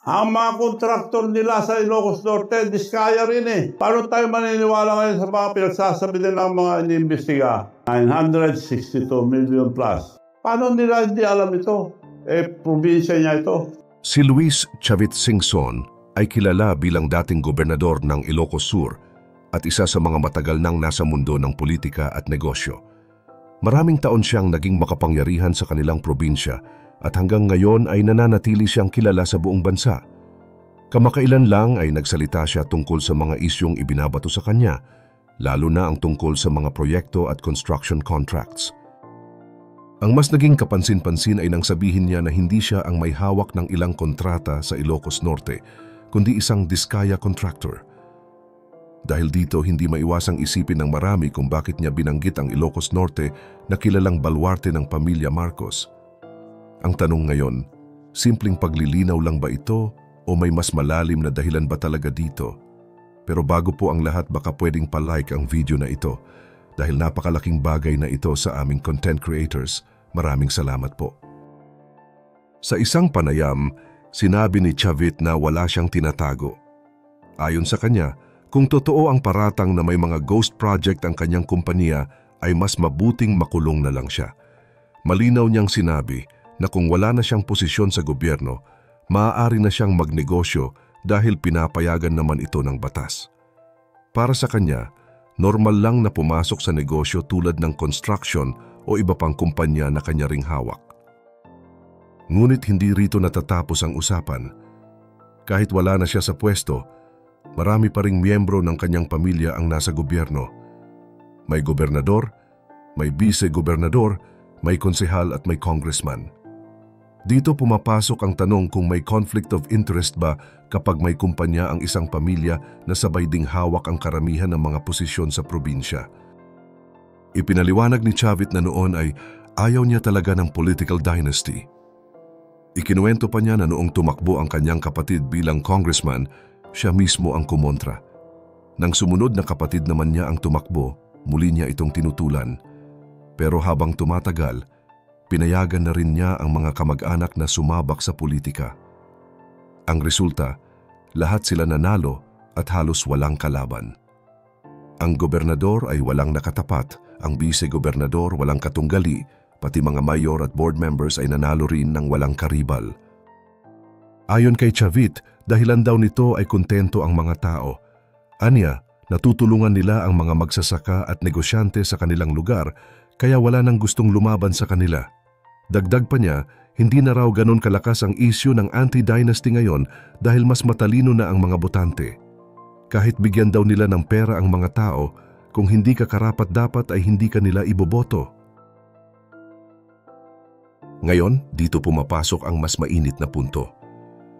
Ang mga kontraktor nila sa Ilocos Norte, diskaya rin eh. Paano tayo maniniwala ngayon sa mga pinagsasabi din ng mga inimbestiga? 962 million plus. Paano nila hindi alam ito? Probinsya niya ito. Si Luis Chavit Singson ay kilala bilang dating gobernador ng Ilocos Sur at isa sa mga matagal nang nasa mundo ng politika at negosyo. Maraming taon siyang naging makapangyarihan sa kanilang probinsya at hanggang ngayon ay nananatili siyang kilala sa buong bansa. Kamakailan lang ay nagsalita siya tungkol sa mga isyong ibinabato sa kanya, lalo na ang tungkol sa mga proyekto at construction contracts. Ang mas naging kapansin-pansin ay nang sabihin niya na hindi siya ang may hawak ng ilang kontrata sa Ilocos Norte, kundi isang diskaya contractor. Dahil dito, hindi maiwasang isipin ng marami kung bakit niya binanggit ang Ilocos Norte na kilalang baluarte ng pamilya Marcos. Ang tanong ngayon, simpleng paglilinaw lang ba ito o may mas malalim na dahilan ba talaga dito? Pero bago po ang lahat, baka pwedeng pa-like ang video na ito dahil napakalaking bagay na ito sa aming content creators. Maraming salamat po. Sa isang panayam, sinabi ni Chavit na wala siyang tinatago. Ayon sa kanya, kung totoo ang paratang na may mga ghost project ang kanyang kumpanya, ay mas mabuting makulong na lang siya. Malinaw niyang sinabi na kung wala na siyang posisyon sa gobyerno, maaari na siyang magnegosyo dahil pinapayagan naman ito ng batas. Para sa kanya, normal lang na pumasok sa negosyo tulad ng construction o iba pang kumpanya na kanya ring hawak. Ngunit hindi rito natatapos ang usapan. Kahit wala na siya sa pwesto, marami pa ring miyembro ng kanyang pamilya ang nasa gobyerno. May gobernador, may vice-gobernador, may konsehal at may congressman. Dito pumapasok ang tanong kung may conflict of interest ba kapag may kumpanya ang isang pamilya na sabay ding hawak ang karamihan ng mga posisyon sa probinsya. Ipinaliwanag ni Chavit na noon ay ayaw niya talaga ng political dynasty. Ikinuwento pa niya na noong tumakbo ang kanyang kapatid bilang congressman, siya mismo ang kumontra. Nang sumunod na kapatid naman niya ang tumakbo, muli niya itong tinutulan. Pero habang tumatagal, pinayagan na rin niya ang mga kamag-anak na sumabak sa politika. Ang resulta, lahat sila nanalo at halos walang kalaban. Ang gobernador ay walang nakatapat, ang vice-gobernador walang katunggali, pati mga mayor at board members ay nanalo rin ng walang karibal. Ayon kay Chavit, dahilan daw nito ay kontento ang mga tao. Anya, natutulungan nila ang mga magsasaka at negosyante sa kanilang lugar, kaya wala nang gustong lumaban sa kanila. Dagdag pa niya, hindi na raw ganon kalakas ang isyu ng anti-dynasty ngayon dahil mas matalino na ang mga botante. Kahit bigyan daw nila ng pera ang mga tao, kung hindi ka karapat-dapat ay hindi ka nila iboboto. Ngayon, dito pumapasok ang mas mainit na punto.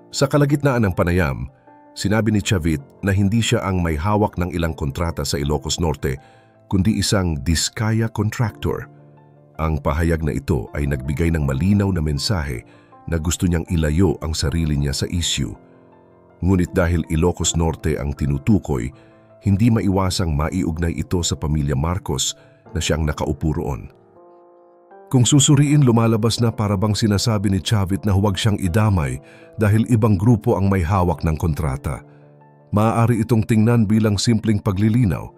Sa kalagitnaan ng panayam, sinabi ni Chavit na hindi siya ang may hawak ng ilang kontrata sa Ilocos Norte, kundi isang diskaya contractor. Ang pahayag na ito ay nagbigay ng malinaw na mensahe na gusto niyang ilayo ang sarili niya sa issue. Ngunit dahil Ilocos Norte ang tinutukoy, hindi maiwasang maiugnay ito sa pamilya Marcos na siyang nakaupo roon. Kung susuriin, lumalabas na parabang sinasabi ni Chavit na huwag siyang idamay dahil ibang grupo ang may hawak ng kontrata. Maaari itong tingnan bilang simpleng paglilinaw,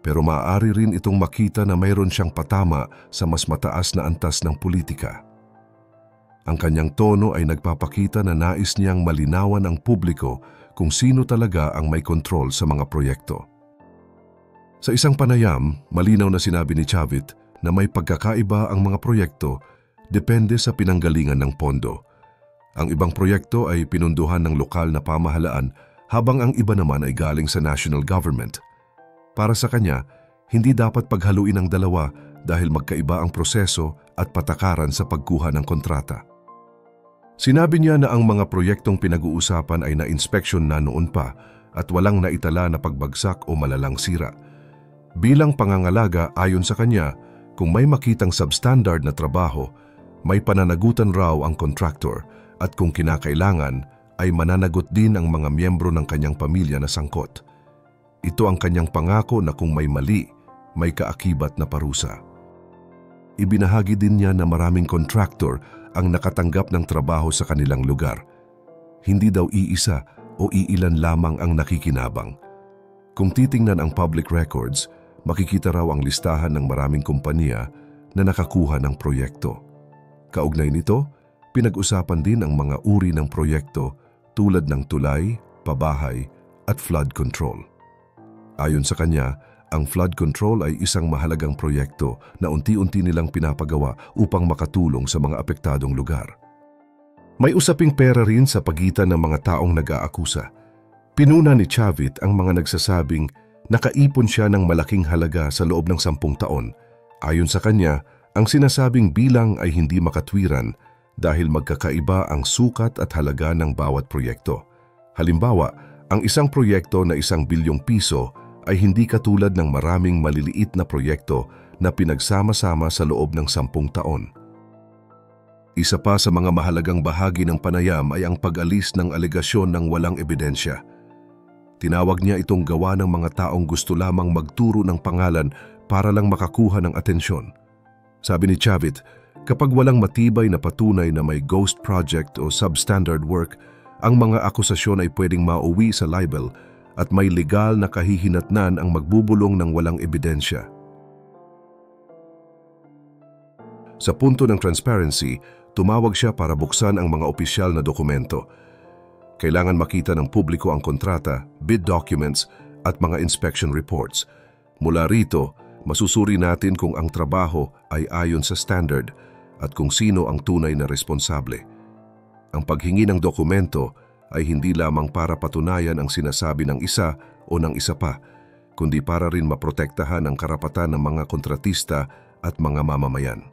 pero maaari rin itong makita na mayroon siyang patama sa mas mataas na antas ng politika. Ang kanyang tono ay nagpapakita na nais niyang malinawan ang publiko kung sino talaga ang may kontrol sa mga proyekto. Sa isang panayam, malinaw na sinabi ni Chavit na may pagkakaiba ang mga proyekto depende sa pinanggalingan ng pondo. Ang ibang proyekto ay pinunduhan ng lokal na pamahalaan habang ang iba naman ay galing sa national government. Para sa kanya, hindi dapat paghaluin ang dalawa dahil magkaiba ang proseso at patakaran sa pagkuha ng kontrata. Sinabi niya na ang mga proyektong pinag-uusapan ay na-inspeksyon na noon pa at walang naitala na pagbagsak o malalang sira. Bilang pangangalaga, ayon sa kanya, kung may makitang substandard na trabaho, may pananagutan raw ang contractor at kung kinakailangan ay mananagot din ang mga miyembro ng kanyang pamilya na sangkot. Ito ang kanyang pangako na kung may mali, may kaakibat na parusa. Ibinahagi din niya na maraming contractor ang nakatanggap ng trabaho sa kanilang lugar. hindi daw iisa o iilan lamang ang nakikinabang. Kung titingnan ang public records, makikita raw ang listahan ng maraming kumpanya na nakakuha ng proyekto. Kaugnay nito, pinag-usapan din ang mga uri ng proyekto tulad ng tulay, pabahay at flood control. Ayon sa kanya, ang flood control ay isang mahalagang proyekto na unti-unti nilang pinapagawa upang makatulong sa mga apektadong lugar. May usaping pera rin sa pagitan ng mga taong nag-aakusa. Pinuna ni Chavit ang mga nagsasabing nakaipon siya ng malaking halaga sa loob ng 10 taon. Ayon sa kanya, ang sinasabing bilang ay hindi makatwiran dahil magkakaiba ang sukat at halaga ng bawat proyekto. Halimbawa, ang isang proyekto na 1 bilyong piso ay hindi katulad ng maraming maliliit na proyekto na pinagsama-sama sa loob ng 10 taon. Isa pa sa mga mahalagang bahagi ng panayam ay ang pag-alis ng alegasyon ng walang ebidensya. Tinawag niya itong gawa ng mga taong gusto lamang magturo ng pangalan para lang makakuha ng atensyon. Sabi ni Chavit, kapag walang matibay na patunay na may ghost project o substandard work, ang mga akusasyon ay pwedeng mauwi sa libel at may legal na kahihinatnan ang magbubulong ng walang ebidensya. Sa punto ng transparency, tumawag siya para buksan ang mga opisyal na dokumento. Kailangan makita ng publiko ang kontrata, bid documents at mga inspection reports. Mula rito, masusuri natin kung ang trabaho ay ayon sa standard at kung sino ang tunay na responsable. Ang paghingi ng dokumento ay hindi lamang para patunayan ang sinasabi ng isa o ng isa pa, kundi para rin maprotektahan ang karapatan ng mga kontratista at mga mamamayan.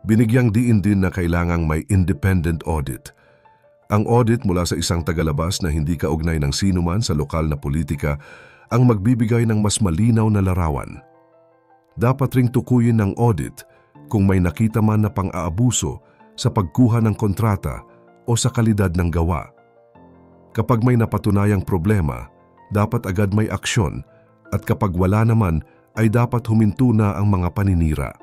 Binigyang diin din na kailangang may independent audit. Ang audit mula sa isang tagalabas na hindi kaugnay ng sinuman sa lokal na politika ang magbibigay ng mas malinaw na larawan. Dapat ring tukuyin ng audit kung may nakita man na pang-aabuso sa pagkuha ng kontrata o sa kalidad ng gawa. Kapag may napatunayang problema, dapat agad may aksyon at kapag wala naman ay dapat huminto na ang mga paninira.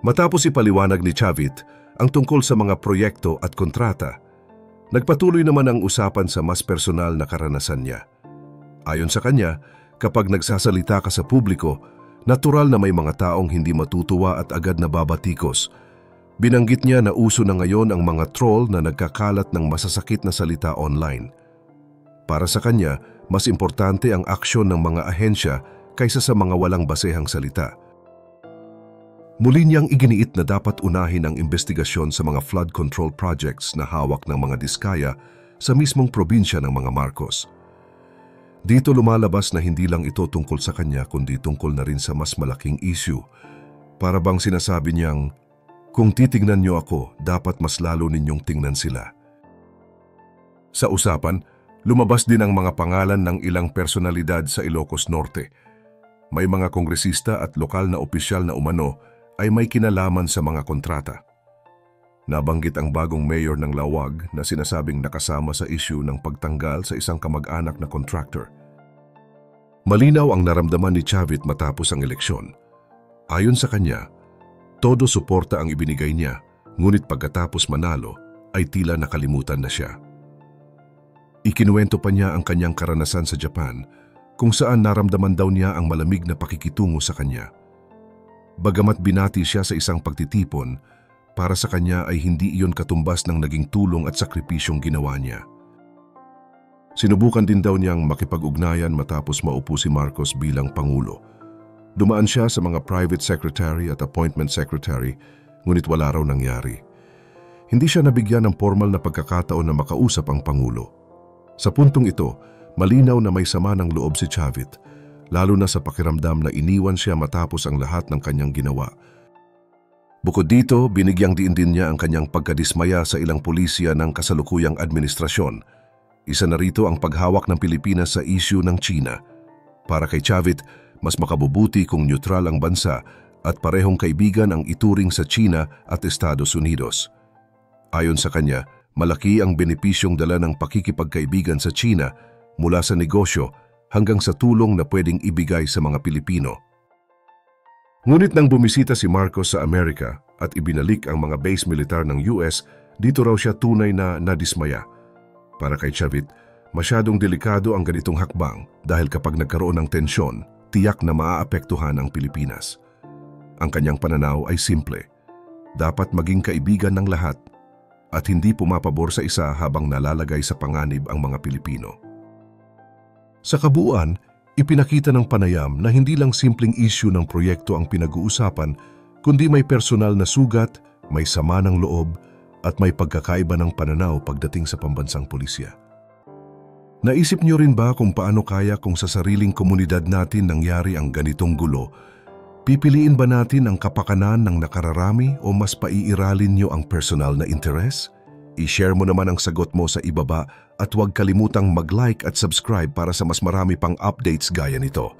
Matapos ipaliwanag ni Chavit ang tungkol sa mga proyekto at kontrata, nagpatuloy naman ang usapan sa mas personal na karanasan niya. Ayon sa kanya, kapag nagsasalita ka sa publiko, natural na may mga taong hindi matutuwa at agad nababatikos. Binanggit niya na uso na ngayon ang mga troll na nagkakalat ng masasakit na salita online. Para sa kanya, mas importante ang aksyon ng mga ahensya kaysa sa mga walang basehang salita. Muli niyang iginiit na dapat unahin ang investigasyon sa mga flood control projects na hawak ng mga Diskaya sa mismong probinsya ng mga Marcos. Dito lumalabas na hindi lang ito tungkol sa kanya kundi tungkol na rin sa mas malaking issue. Para bang sinasabi niyang, kung titignan niyo ako, dapat mas lalo ninyong tingnan sila. Sa usapan, lumabas din ang mga pangalan ng ilang personalidad sa Ilocos Norte. May mga kongresista at lokal na opisyal na umano ay may kinalaman sa mga kontrata. Nabanggit ang bagong mayor ng Lawag na sinasabing nakasama sa issue ng pagtanggal sa isang kamag-anak na contractor. Malinaw ang naramdaman ni Chavit matapos ang eleksyon. Ayon sa kanya, todo suporta ang ibinigay niya, ngunit pagkatapos manalo ay tila nakalimutan na siya. Ikinuwento pa niya ang kanyang karanasan sa Japan kung saan naramdaman daw niya ang malamig na pakikitungo sa kanya. Bagamat binati siya sa isang pagtitipon, para sa kanya ay hindi iyon katumbas ng naging tulong at sakripisyong ginawa niya. Sinubukan din daw niyang makipag-ugnayan matapos maupo si Marcos bilang Pangulo. Dumaan siya sa mga private secretary at appointment secretary, ngunit wala raw nangyari. Hindi siya nabigyan ng formal na pagkakataon na makausap ang Pangulo. Sa puntong ito, malinaw na may sama ng loob si Chavit, lalo na sa pakiramdam na iniwan siya matapos ang lahat ng kanyang ginawa. Bukod dito, binigyang diin din niya ang kanyang pagkadismaya sa ilang pulisya ng kasalukuyang administrasyon. Isa na rito ang paghawak ng Pilipinas sa issue ng China. Para kay Chavit, mas makabubuti kung neutral ang bansa at parehong kaibigan ang ituring sa China at Estados Unidos. Ayon sa kanya, malaki ang benepisyong dala ng pakikipagkaibigan sa China mula sa negosyo hanggang sa tulong na pwedeng ibigay sa mga Pilipino. Ngunit nang bumisita si Marcos sa Amerika at ibinalik ang mga base militar ng US, Dito raw siya tunay na nadismaya. Para kay Chavit, masyadong delikado ang ganitong hakbang dahil kapag nagkaroon ng tensyon, tiyak na maaapektuhan ang Pilipinas. Ang kanyang pananaw ay simple. Dapat maging kaibigan ng lahat at hindi pumapabor sa isa habang nalalagay sa panganib ang mga Pilipino. Sa kabuuan, ipinakita ng panayam na hindi lang simpleng issue ng proyekto ang pinag-uusapan, kundi may personal na sugat, may sama ng loob, at may pagkakaiba ng pananaw pagdating sa pambansang pulisya. Naisip niyo rin ba kung paano kaya kung sa sariling komunidad natin nangyari ang ganitong gulo? Pipiliin ba natin ang kapakanan ng nakararami o mas paiiralin niyo ang personal na interes? I-share mo naman ang sagot mo sa ibaba at huwag kalimutang mag-like at subscribe para sa mas marami pang updates gaya nito.